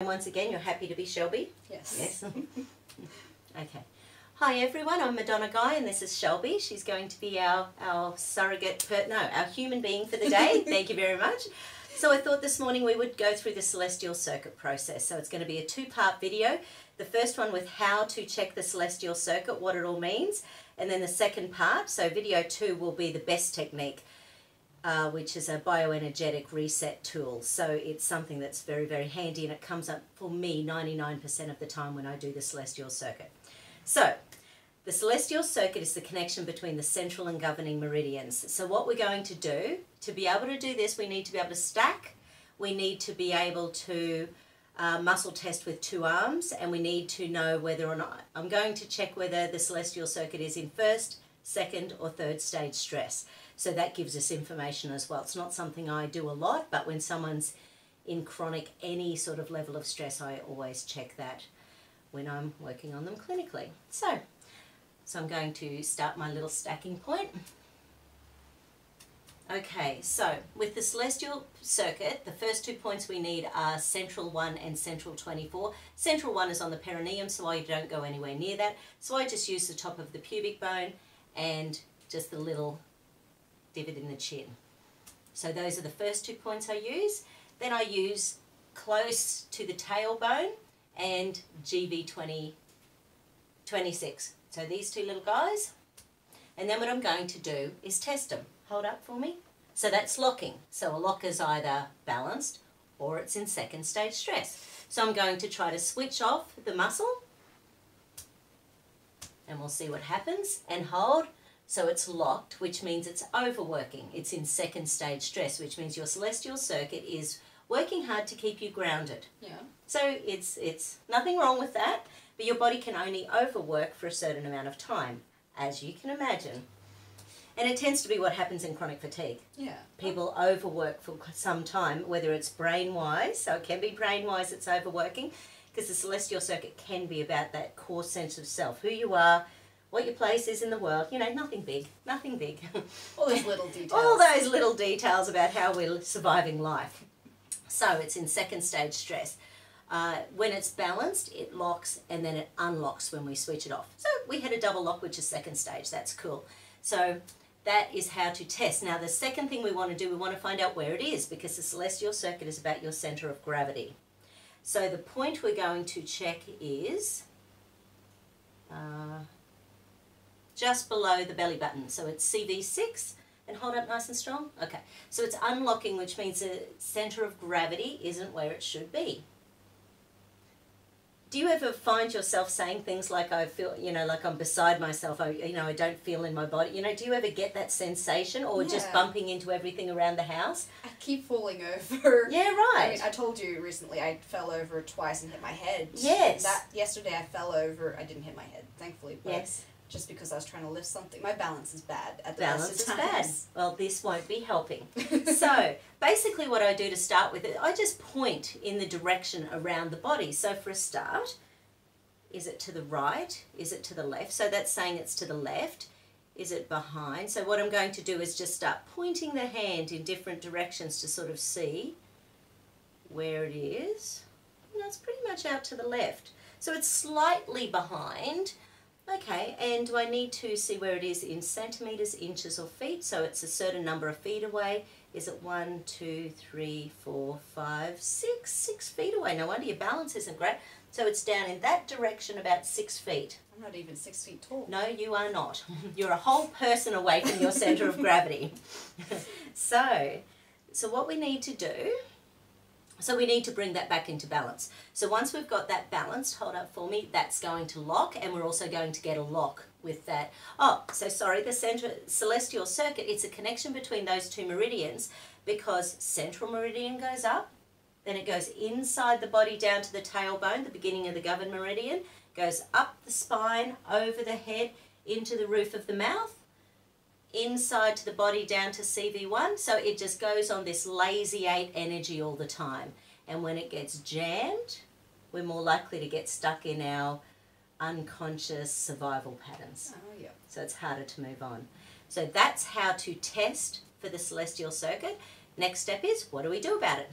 And once again, you're happy to be Shelby? Yes. Yes. Okay. Hi everyone, I'm Madonna Guy and this is Shelby. She's going to be our surrogate, our human being for the day. Thank you very much. So I thought this morning we would go through the celestial circuit process. So it's going to be a two-part video. The first one with how to check the celestial circuit, what it all means. And then the second part, so video 2 will be the best technique, which is a bioenergetic reset tool. So it's something that's very, very handy, and it comes up for me 99% of the time when I do the celestial circuit. So the celestial circuit is the connection between the central and governing meridians. So what we're going to do, to be able to do this, we need to be able to stack, we need to be able to muscle test with 2 arms, and we need to know whether or not, I'm going to check whether the celestial circuit is in first, second or third stage stress. So that gives us information as well. It's not something I do a lot, but when someone's in chronic any sort of level of stress, I always check that when I'm working on them clinically. So I'm going to start my little stacking point. Okay, so with the celestial circuit, the first 2 points we need are Central 1 and Central 24. Central 1 is on the perineum, so I don't go anywhere near that. So I just use the top of the pubic bone and just the little divot in the chin. So those are the first 2 points I use. Then I use close to the tailbone and GV26. So these 2 little guys. And then what I'm going to do is test them. Hold up for me. So that's locking. So a lock is either balanced or it's in second stage stress. So I'm going to try to switch off the muscle and we'll see what happens, and hold. So it's locked, which means it's overworking. It's in second stage stress, which means your celestial circuit is working hard to keep you grounded. Yeah. So it's nothing wrong with that, but your body can only overwork for a certain amount of time, as you can imagine. And it tends to be what happens in chronic fatigue. Yeah. People overwork for some time, whether it's brain-wise, so it can be brain-wise it's overworking, because the celestial circuit can be about that core sense of self, who you are, what your place is in the world, you know, nothing big, nothing big. All those little details. All those little details about how we're surviving life. So it's in second stage stress. When it's balanced, it locks and then it unlocks when we switch it off. So we had a double lock, which is second stage. That's cool. So that is how to test. Now the second thing we want to do, we want to find out where it is, because the celestial circuit is about your center of gravity. So the point we're going to check is just below the belly button. So it's CV6, and hold up nice and strong. Okay, so it's unlocking, which means the center of gravity isn't where it should be. Do you ever find yourself saying things like, I feel, you know, like I'm beside myself, I don't feel in my body? You know, do you ever get that sensation, or just bumping into everything around the house? I keep falling over. Yeah, right. I mean, I told you recently I fell over twice and hit my head. Yes. Yesterday I fell over, I didn't hit my head, thankfully. But yes. Just because I was trying to lift something. My balance is bad at the balance best of is bad. times. Well, this won't be helping. So basically what I do to start with, I just point in the direction around the body. So for a start, is it to the right? Is it to the left? So that's saying it's to the left. Is it behind? So what I'm going to do is just start pointing the hand in different directions to sort of see where it is. And that's pretty much out to the left. So it's slightly behind. Okay, and do I need to see where it is in centimetres, inches or feet? So it's a certain number of feet away. Is it 1, 2, 3, 4, 5, 6? 6 feet away. No wonder your balance isn't great. So it's down in that direction about 6 feet. I'm not even 6 feet tall. No, you are not. You're a whole person away from your centre of gravity. So what we need to do, so we need to bring that back into balance. So once we've got that balanced, hold up for me, that's going to lock, and we're also going to get a lock with that. Oh, so sorry, the celestial circuit, it's a connection between those 2 meridians, because Central Meridian goes up, then it goes inside the body down to the tailbone, the beginning of the Governing Meridian, goes up the spine, over the head, into the roof of the mouth, inside to the body down to CV1. So it just goes on this lazy 8 energy all the time. And when it gets jammed, we're more likely to get stuck in our unconscious survival patterns. Oh, yeah. So it's harder to move on. So that's how to test for the celestial circuit. Next step is, what do we do about it?